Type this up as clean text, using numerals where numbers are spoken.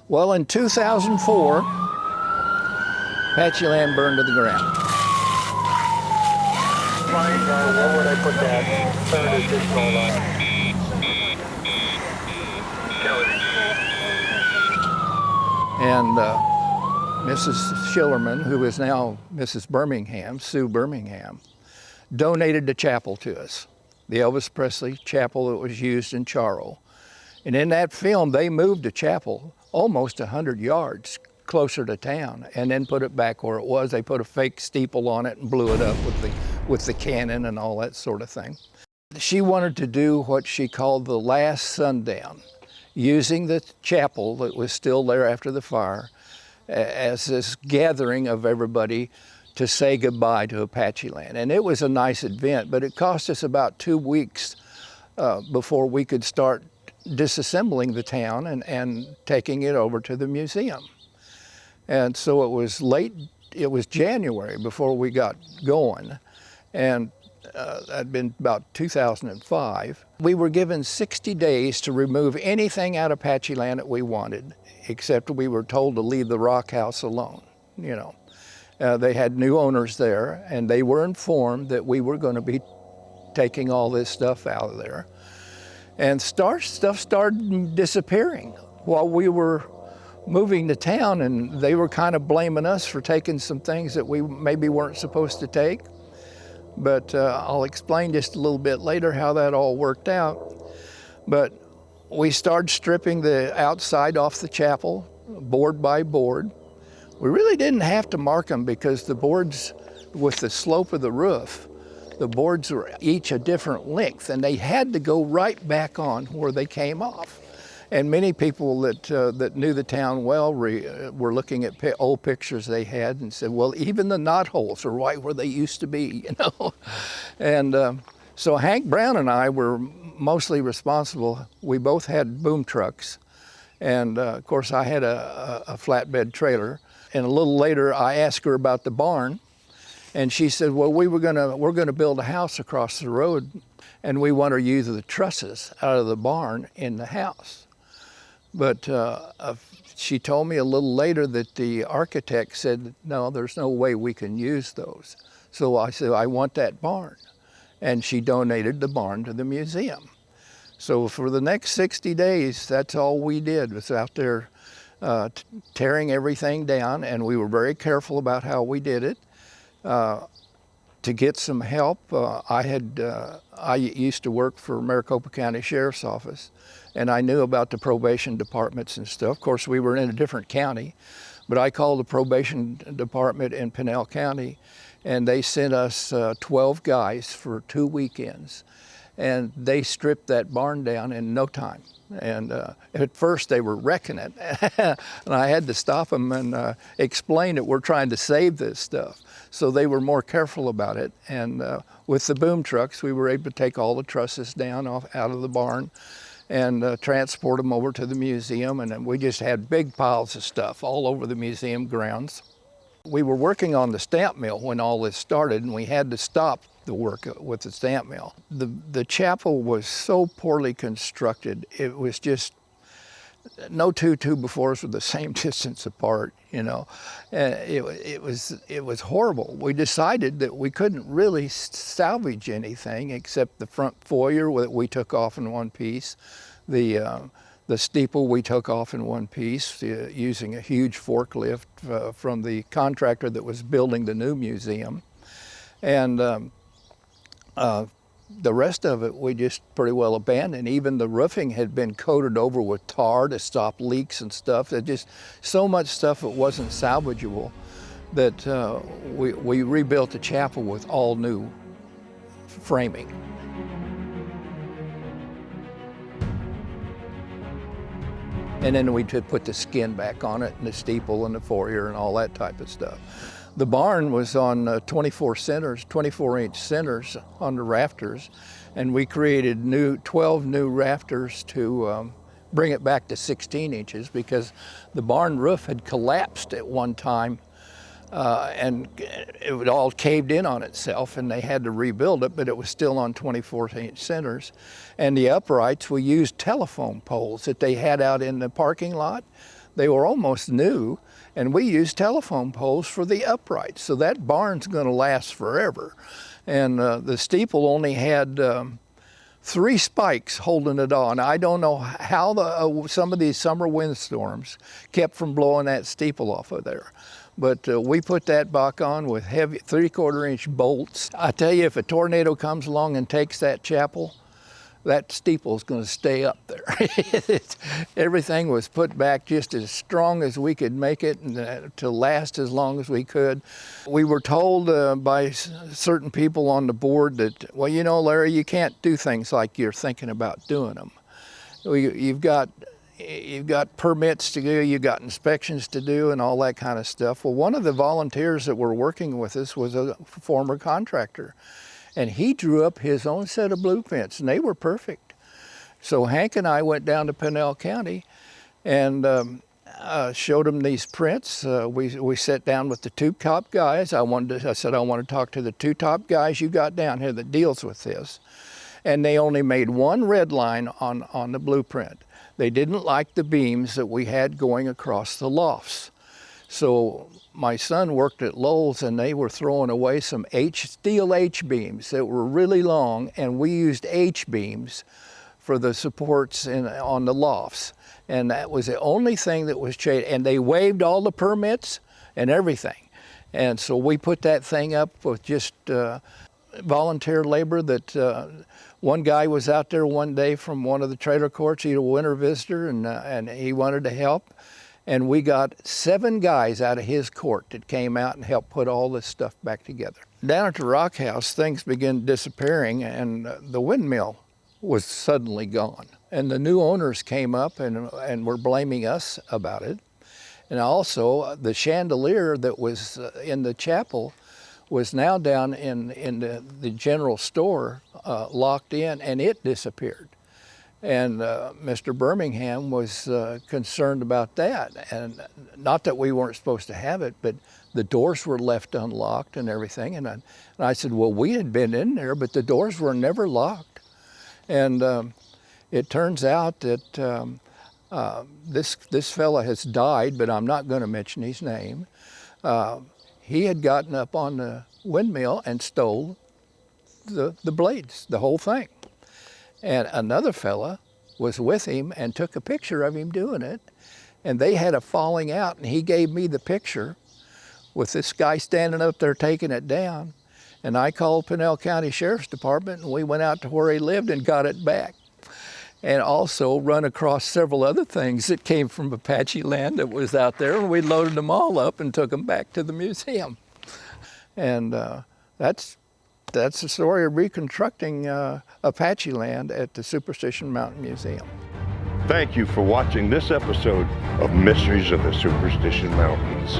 Well, in 2004, Apacheland burned to the ground. Where would I put that? And Mrs. Schillerman, who is now Mrs. Birmingham, Sue Birmingham, donated the chapel to us, the Elvis Presley chapel that was used in Charo. And in that film, they moved the chapel almost 100 yards closer to town and then put it back where it was. They put a fake steeple on it and blew it up with the cannon and all that sort of thing. She wanted to do what she called the last sundown, using the chapel that was still there after the fire as this gathering of everybody to say goodbye to Apacheland. And it was a nice event, but it cost us about 2 weeks before we could start disassembling the town and taking it over to the museum. And so it was January before we got going. And that'd been about 2005. We were given 60 days to remove anything out of Apacheland that we wanted, except we were told to leave the rock house alone, you know. They had new owners there, and they were informed that we were going to be taking all this stuff out of there. And stuff started disappearing while we were moving to town, and they were kind of blaming us for taking some things that we maybe weren't supposed to take. But I'll explain just a little bit later how that all worked out. But we started stripping the outside off the chapel, board by board. We really didn't have to mark them because the boards, with the slope of the roof, the boards were each a different length, and they had to go right back on where they came off. And many people that knew the town well were looking at old pictures they had and said, well, even the knot holes are right where they used to be, you know. And so Hank Brown and I were mostly responsible. We both had boom trucks. And of course, I had a flatbed trailer. And a little later, I asked her about the barn. And she said, well, we're gonna build a house across the road, and we want to use the trusses out of the barn in the house. But she told me a little later that the architect said, no, there's no way we can use those. So I said, I want that barn. And she donated the barn to the museum. So for the next 60 days, that's all we did, was out there tearing everything down, and we were very careful about how we did it. To get some help, I used to work for Maricopa County Sheriff's Office, and I knew about the probation departments and stuff. Of course, we were in a different county, but I called the probation department in Pinell County, and they sent us 12 guys for 2 weekends, and they stripped that barn down in no time. And at first they were wrecking it, and I had to stop them and explain that we're trying to save this stuff. So they were more careful about it. And with the boom trucks, we were able to take all the trusses down out of the barn and transport them over to the museum. And then we just had big piles of stuff all over the museum grounds. We were working on the stamp mill when all this started, and we had to stop the work with the stamp mill. The chapel was so poorly constructed, it was just, no two 2x4s were the same distance apart, you know. It was horrible. We decided that we couldn't really salvage anything except the front foyer that we took off in one piece, the steeple we took off in one piece using a huge forklift from the contractor that was building the new museum. And the rest of it we just pretty well abandoned. Even the roofing had been coated over with tar to stop leaks and stuff. There's just so much stuff that wasn't salvageable that we rebuilt the chapel with all new framing. And then we put the skin back on it and the steeple and the foyer and all that type of stuff. The barn was on 24-inch centers on the rafters, and we created 12 new rafters to bring it back to 16 inches because the barn roof had collapsed at one time and it all caved in on itself, and they had to rebuild it, but it was still on 24-inch centers. And the uprights, we used telephone poles that they had out in the parking lot. They were almost new, and we used telephone poles for the uprights, so that barn's going to last forever. And the steeple only had 3 spikes holding it on. I don't know how some of these summer windstorms kept from blowing that steeple off of there. But we put that back on with heavy 3/4 inch bolts. I tell you, if a tornado comes along and takes that chapel, that steeple is going to stay up there. Everything was put back just as strong as we could make it, and to last as long as we could. We were told by certain people on the board that, well, you know, Larry, you can't do things like you're thinking about doing them. You've got permits to do, you've got inspections to do, and all that kind of stuff. Well, one of the volunteers that were working with us was a former contractor. And he drew up his own set of blueprints, and they were perfect. So Hank and I went down to Pinell County and showed them these prints. We sat down with the 2 top guys. I said, I want to talk to the 2 top guys you got down here that deals with this. And they only made 1 red line on the blueprint. They didn't like the beams that we had going across the lofts. So my son worked at Lowe's, and they were throwing away some steel H-beams that were really long, and we used H-beams for the supports on the lofts. And that was the only thing that was changed. And they waived all the permits and everything. And so we put that thing up with just volunteer labor. That one guy was out there one day from one of the trailer courts. He's a winter visitor, and he wanted to help. And we got 7 guys out of his court that came out and helped put all this stuff back together. Down at the Rock House, things began disappearing, and the windmill was suddenly gone. And the new owners came up and were blaming us about it. And also, the chandelier that was in the chapel was now down in the general store, locked in, and it disappeared. And Mr. Birmingham was concerned about that. And not that we weren't supposed to have it, but the doors were left unlocked and everything. And I said, well, we had been in there, but the doors were never locked. And it turns out that this fella has died, but I'm not going to mention his name. He had gotten up on the windmill and stole the blades, the whole thing. And another fella was with him and took a picture of him doing it. And they had a falling out, and he gave me the picture with this guy standing up there taking it down. And I called Pinell County Sheriff's Department, and we went out to where he lived and got it back. And also run across several other things that came from Apacheland that was out there, and we loaded them all up and took them back to the museum. And that's the story of reconstructing Apacheland at the Superstition Mountain Museum. Thank you for watching this episode of Mysteries of the Superstition Mountains.